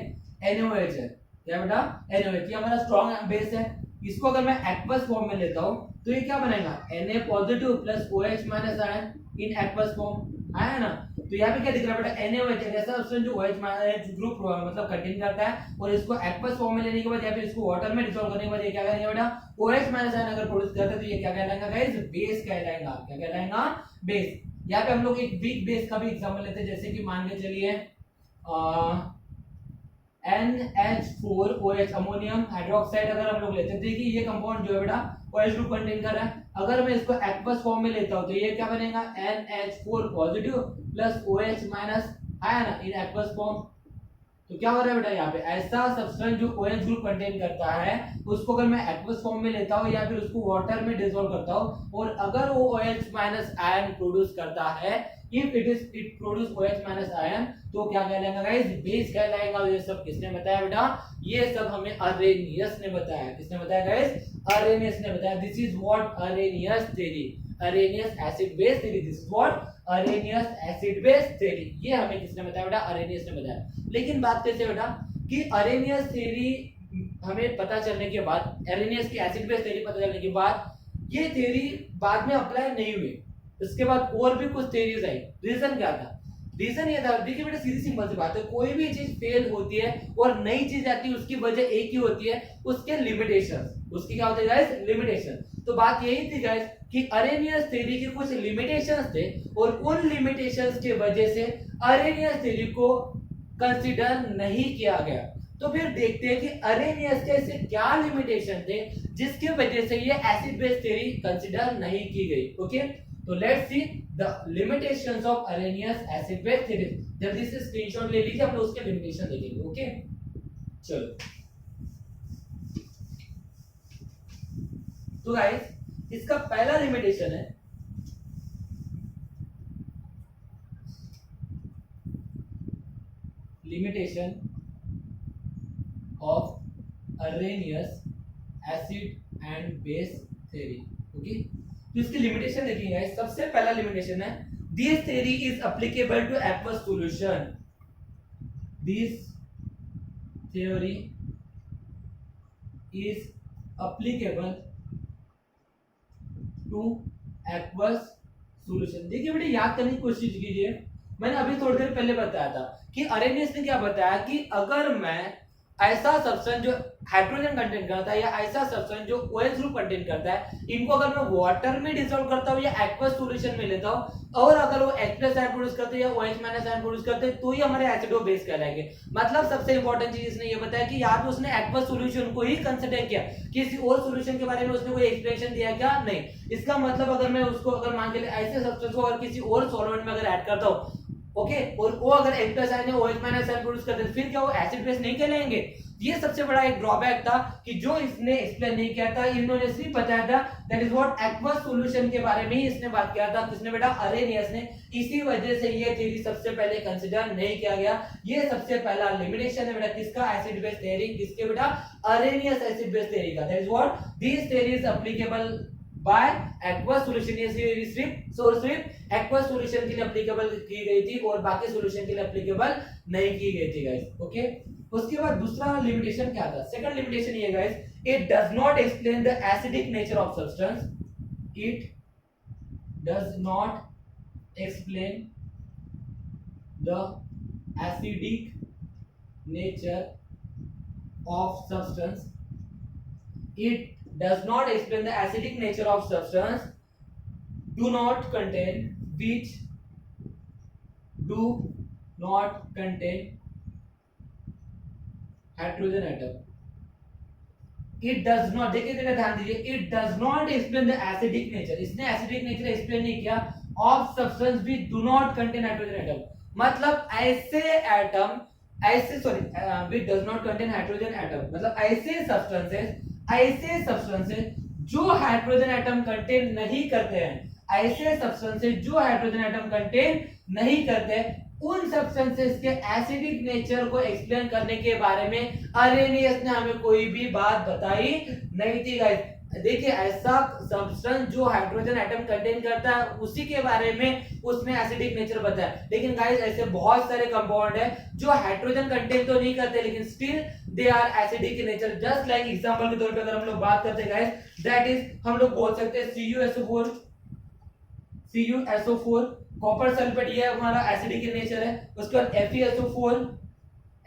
NaOH है, क्या बेटा? NaOH ये हमारा स्ट्रांग बेस है। इसको अगर मैं एक्वस फॉर्म में लेता हूं तो ये क्या बनेगा? Na positive plus OH minus ion in aqueous form, आया ना? तो यहाँ पे क्या दिख रहा है बेटा? NaOH ऐसा सब्सटेंस जो OH माइनस ग्रुप मतलब कंटेन करता है और इसको एक्वस फॉर्म में लेने के बाद या फिर इसको वाटर में डिसॉल्व करने के बाद ये क्या करेंगे बेटा? OH माइनस आयन अगर प्रोड्यूस करता है तो ये क्या कहलाएगा गाइस? बेस कहलाएगा। क्या कहलाएगा? बेस। यहाँ पे हम लोग एक वीक बेस का भी एग्जांपल लेते हैं, जैसे कि मान के चलिए NH4OH अमोनियम हाइड्रोक्साइड अगर हम लोग लेते हैं, देखिए ये कंपाउंड जो है बेटा OH ग्रुप कंटेन कर रहा है। अगर मैं इसको एक्वस फॉर्म में लेता हूं तो ये क्या बनेगा? NH4 positive plus OH minus, आया ना, इन एक्वस फॉर्म। तो क्या हो रहा है बेटा यहाँ पे, ऐसा सब्सटेंस जो OH ग्रुप कंटेन करता है उसको अगर मैं एक्वस फॉर्म में लेता हूँ या फिर उसको वाटर में डिसॉल्व करता हूँ और अगर वो OH माइनस आयन प्रोड्यूस करता है, if it produce OH minus ion, तो क्या कहलाएगा गाइस, बेस कहलाएगा। ये सब किसने बताया बेटा, ये सब हमें अरेनियस ने बताया। किसने बताया गाइस, अरेनियस ने बताया। This is what Arrhenius theory, Arrhenius acid base theory, this is what Arrhenius acid base theory. ये हमें किसने बताया बेटा, अरेनियस ने बताया। लेकिन बात कैसे बेटा कि अरेनियस थ्योरी हमें पता चलने के बाद, अरेनियस की एसिड बेस थ्योरी पता चलने के बाद ये थ्योरी बाद में अप्लाई नहीं हुई। इसके बाद और भी कुछ थ्योरीज आई। रीजन क्या था, रीजन ये था, देखिए बेटा सीधी सिंपल सी बात है, कोई भी चीज फेल होती है और नई चीज आती है उसकी वजह एक ही होती है, उसके लिमिटेशंस। उसकी क्या होती है गाइस, लिमिटेशन। तो बात यही थी गाइस कि अरेनियस थ्योरी के कुछ लिमिटेशंस थे और उन लिमिटेशंस के वजह से अरेनियस थ्योरी को कंसीडर नहीं किया गया। तो फिर देखते हैं कि अरेनियस के ऐसे क्या लिमिटेशन थे जिसकी वजह से ये एसिड बेस थ्योरी कंसीडर नहीं की गई। ओके, तो let's see the limitations of Arrhenius acid base theory. जल्दी से स्क्रीनशॉट ले लीजिए, हम लोग उसके लिमिटेशन देखेंगे। ओके, चलो तो गाइस इसका पहला लिमिटेशन है limitation of Arrhenius acid and base theory. Okay, तो इसकी लिमिटेशन देखेंगे गाइस। सबसे पहला लिमिटेशन है, this theory is applicable two aqueous solution. This theory is applicable two aqueous solution. देखिए बेटा याद करने की कोशिश कीजिए, मैंने अभी थोड़ी देर पहले बताया था कि अरेनियस ने क्या बताया कि अगर मैं ऐसा सब्सटेंस जो हाइड्रोजन कंटेन करता है या ऐसा सब्सटेंस जो OH ग्रुप कंटेन करता है, इनको अगर मैं वाटर में डिसॉल्व करता हूं या एक्वस सॉल्यूशन में लेता हूं और अगर वो H+ आयन प्रोड्यूस करते हैं या OH- आयन प्रोड्यूस करते हैं तो ही हमारे एसिडो बेस कहलाएंगे। मतलब सबसे इंपॉर्टेंट चीज इसने ये बताया कि यहाँ पे उसने एक्वस सॉल्यूशन को ही कंसीडर किया, किसी और सॉल्यूशन के बारे में उसने कोई एक्सप्लेनेशन दिया क्या, नहीं। इसका मतलब अगर मैं उसको अगर मान के लिए ऐसे सब्सटेंस को और किसी और सॉल्वेंट में अगर ऐड करता हूं, ओके, और वो अगर H+ आयन या OH- आयन प्रोड्यूस करते हैं फिर क्या वो एसिड बेस नहीं कहलाएंगे। ये सबसे बड़ा एक ड्रॉबैक था कि जो इसने एक्सप्लेन नहीं किया था, इन्होंने सिर्फ बताया था that is what aqueous solution के बारे में ही इसने बात किया था। किसने बेटा, अरेनियस ने। इसी वजह से ये थ्योरी सबसे पहले कंसीडर नहीं किया गया। ये सबसे पहला लिमिटेशन है बेटा किसका, एसिड बेस थ्योरी। किसके बेटा, अरेनियस एसिड बेस थ्योरी का। That is what this theory is applicable by aqueous solution. ये सिर्फ एक्वस सॉल्यूशन के लिए एप्लीकेबल की गई थी और बाकी सॉल्यूशन के लिए एप्लीकेबल नहीं की गई थी गाइस। ओके, उसके बाद दूसरा लिमिटेशन क्या था, सेकंड लिमिटेशन ये guys, it does not explain the acidic nature of substance. It does not explain the acidic nature of substance. It does not explain the acidic nature of substance do not contain which do not contain hydrogen atom. It does not, देखिए जरा ध्यान दीजिए, it does not explain the acidic nature। इसने acidic nature explain नहीं किया of substance which do not contain hydrogen atom. मतलब ऐसे atom, ऐसे sorry which does not contain hydrogen atom, मतलब ऐसे सब्सटेंसेस जो हाइड्रोजन एटम कंटेन नहीं करते हैं, ऐसे सब्सटेंसेस जो हाइड्रोजन एटम कंटेन नहीं करते, उन सब्सटेंसेस के एसिडिक नेचर को एक्सप्लेन करने के बारे में अरेनियस ने हमें कोई भी बात बताई नहीं थी गाइस। देखिए ऐसा सब्सटेंस जो हाइड्रोजन एटम कंटेन करता है उसी के बारे में उसने एसिडिक नेचर बताया। लेकिन गाइस ऐसे बहुत सारे कंपाउंड है जो हाइड्रोजन कंटेन तो नहीं करते लेकिन still they are acidic in nature. Just like example के तौर पे अगर हम लोग बात करते हैं गाइस, दैट इज हम लोग बोल सकते हैं CuSO4 कॉपर सल्फेट, ये हमारा एसिडिक इन नेचर है। उसके बाद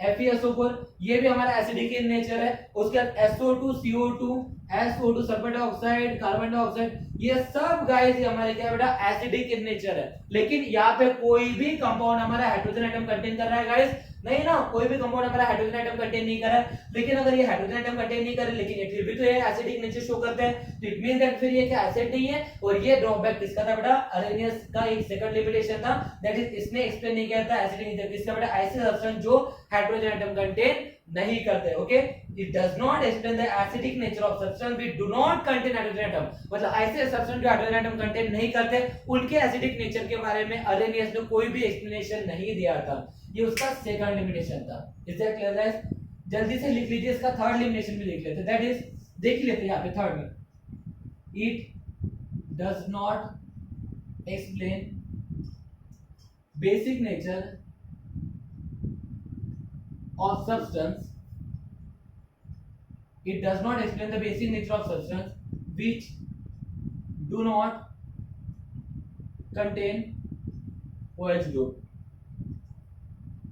FeSO4 ये भी हमारा एसिडिक इन नेचर है। उसके बाद SO2 CO2 SO2 sulphur dioxide, carbon dioxide, ये सब गाइस ये हमारे क्या बेटा एसिडिक इन नेचर है। लेकिन यहाँ पे कोई भी कंपाउंड हमारा हाइड्रोजन एटम कंटेन कर रहा है गाइस, नहीं ना, कोई भी कंपाउंड हमारा हाइड्रोजन एटम कंटेन नहीं कर रहा है। लेकिन अगर ये हाइड्रोजन एटम कंटेन नहीं कर रहे लेकिन ये फिर भी तो ये एसिडिक नेचर शो करते हैं, तो इट मीन दैट फिर ये क्या एसिड नहीं है। और ये ड्रॉबैक किसका था बेटा, अरेनियस का एक सेकंड लिमिटेशन था, दैट इज इसने एक्सप्लेन नहीं किया था एसिडिक नेचर किसका बेटा, ऐसे सब्सटेंस जो हाइड्रोजन एटम कंटेन नहीं करते। Okay, it does not explain the acidic nature of substance which do not contain hydrogen atom, मतलब ऐसे सब्सटेंस जो हाइड्रोजन एटम कंटेन नहीं करते उनके एसिडिक नेचर के बारे में अरेनियस ने कोई भी एक्सप्लेनेशन नहीं दिया था। ये उसका सेकंड लिमिटेशन था। Is that clear guys? जल्दी से लिख लीजिए, इसका थर्ड लिमिटेशन भी देख लेते हैं। दैट इज, देख लेते हैं यहाँ पे थर्ड में, it does not explain basic nature of substance, it does not explain the basic nature of substance which do not contain OH group,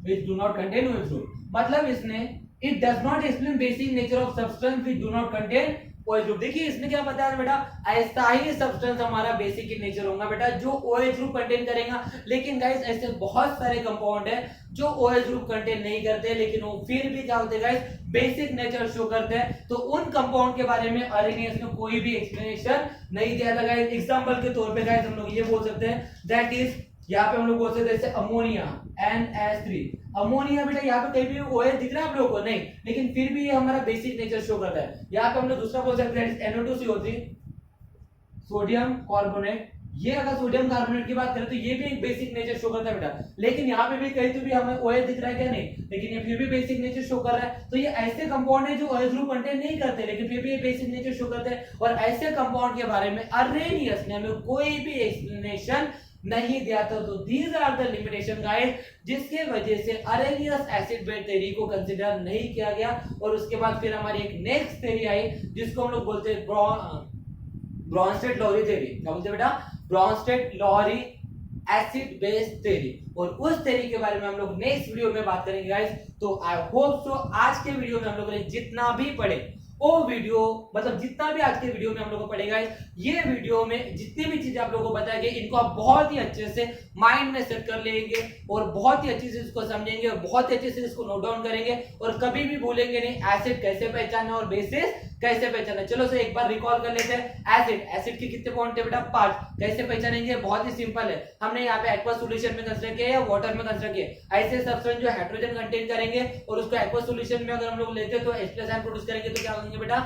which do not contain OH group, मतलब इसने it does not explain basic nature of substance which do not contain OH group। देखिए इसने क्या बताया बेटा, ऐसा ही substance हमारा basic in nature होगा बेटा जो OH ग्रुप कंटेन करेगा। लेकिन गाइस ऐसे बहुत सारे कंपाउंड है जो OH ग्रुप कंटेन नहीं करते लेकिन वो फिर भी क्या होते हैं गाइस, बेसिक नेचर शो करते हैं। तो उन कंपाउंड के बारे में अरेनियस ने कोई भी एक्सप्लेनेशन नहीं दिया था गाइस। एग्जांपल के तौर पे गाइस हम लोग ये बोल सकते हैं, दैट इज यहाँ पे हम लोग बोल सकते हैं जैसे अमोनिया NH3, अमोनिया बेटा यहाँ पे कहीं भी OH दिख रहा है आप लोगों को, नहीं, लेकिन फिर भी ये हमारा बेसिक नेचर शो करता है। यहाँ पे हम लोग दूसरा बोल सकते हैं NO2CO3, सोडियम कार्बोनेट। ये अगर सोडियम कार्बोनेट की बात करें तो ये भी एक बेसिक नेचर शो करता है बेटा, लेकिन यहाँ पे भी कहीं तो भी हमें OH दिख रहा है क्या, नहीं, लेकिन ये फिर भी बेसिक नेचर शो कर रहा है। तो ये ऐसे कंपाउंड है जो OH ग्रुप कंटेन नहीं करते लेकिन फिर भी ये बेसिक नेचर शो करते हैं। और ऐसे कंपाउंड के बारे में अरेनियस ने हमें कोई भी एक्सप्लेनेशन नहीं दिया था। तो these are the limitation guys जिसके वजह से अरेनियस एसिड बेस थ्योरी को कंसीडर नहीं किया गया। और उसके बाद फिर हमारी एक नेक्स्ट थ्योरी आई जिसको हम लोग बोलते हैं ब्रॉन्स्टेड लॉरी थ्योरी। क्या बोलते हैं बेटा, Brønsted Lowry acid base theory. और उस थ्योरी के बारे में हम लोग नेक्स्ट वीडियो में बात करेंगे गाइस। तो आई होप सो आज के वीडियो में हम लोगों ने जितना भी पढ़े वो वीडियो, मतलब जितना भी आज के वीडियो में हम लोग को पढ़ेगा, ये वीडियो में जितनी भी चीजें आप लोगों को बताई गई इनको आप बहुत ही अच्छे से माइंड में सेट कर लेंगे और बहुत ही अच्छे से इसको समझेंगे और बहुत ही अच्छे से इसको नोट डाउन करेंगे और कभी भी भूलेंगे नहीं एसिड कैसे पहचानना और बेसिस कैसे पहचानना। चलो सर एक बार रिकॉल कर लेते हैं। एसिड के कितने पॉइंट है बेटा, 5। कैसे पहचानेंगे, बहुत ही सिंपल है। हमने यहाँ पे एक्वा सॉल्यूशन में कंसीडर किया या वाटर में कंसीडर किया। ऐसे सब्सटेंस जो हाइड्रोजन कंटेन करेंगे और उसको एक्वा सॉल्यूशन में अगर हम लोग लेते हैं तो H+ आयन प्रोड्यूस करेंगे तो क्या होंगे बेटा,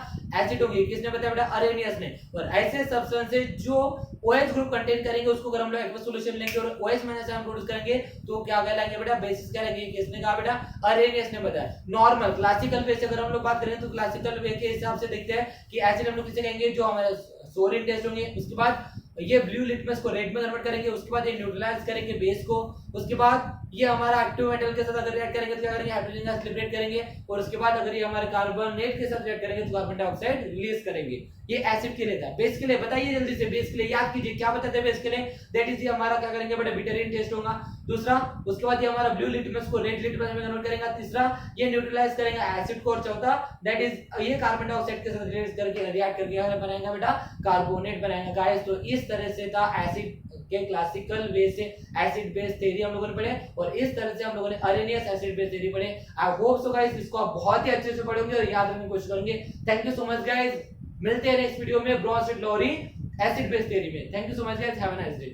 एसिड होंगे। किसने बताया बेटा, अरेनियस ने। और ऐसे सब्सटेंसेस जो OH ग्रुप कंटेन करेंगे उसको अगर हम लोग एक्वा सॉल्यूशन लेंगे और OH- आयन प्रोड्यूस करेंगे तो क्या कहलाएंगे बेटा, बेसिस कहलाएंगे। किसने कहा बेटा, अरेनियस ने बताया। नॉर्मल क्लासिकल वे से अगर हम लोग बात करें तो क्लासिकल वे के हिसाब से देखते हैं कि एसिड हम लोग किसे कहेंगे, जो हमारे सोलिन टेस्ट होंगे। उसके बाद ये ब्लू लिटमस को रेड में कन्वर्ट करेंगे। उसके बाद ये न्यूट्रलाइज करेंगे बेस को। उसके बाद ये हमारा एक्टिव मेटल के साथ अगर रिएक्ट करेंगे तो क्या करेंगे, हाइड्रोजन गैस लिबरेट करेंगे। और उसके बाद अगर ये हमारे कार्बोनेट के साथ रिएक्ट करेंगे तो कार्बन डाइऑक्साइड रिलीज करेंगे। ये एसिड के लिए था। बेस के लिए बताइए जल्दी से, बेस के लिए याद कीजिए क्या बताते हैं बेस के लिए, दैट इज ये हमारा क्या करेंगे बेटा, बिटरीन टेस्ट होगा। दूसरा, उसके बाद ये हमारा ब्लू लिटमस को रेड लिटमस में कन्वर्ट करेगा। तीसरा, ये न्यूट्रलाइज करेंगे एसिड को। और चौथा, दैट इज ये कार्बन डाइऑक्साइड के साथ रिलीज करके रिएक्ट करके बनाएगा बेटा कार्बोनेट बनाएगा गाइस। तो इस तरह से था एसिड के क्लासिकल वे से एसिड बेस थ्योरी हम लोगों ने पढ़े और इस तरह से हम लोगों ने अरेनियस एसिड बेस थ्योरी पढ़े। आई होप सो गाइस इसको आप बहुत ही अच्छे से पढ़ोगे और याद रखने की कोशिश करेंगे। Thank you so much guys, मिलते हैं नेक्स्ट वीडियो में Bronsted Lowry acid base theory में। Thank you so much guys, have a nice day.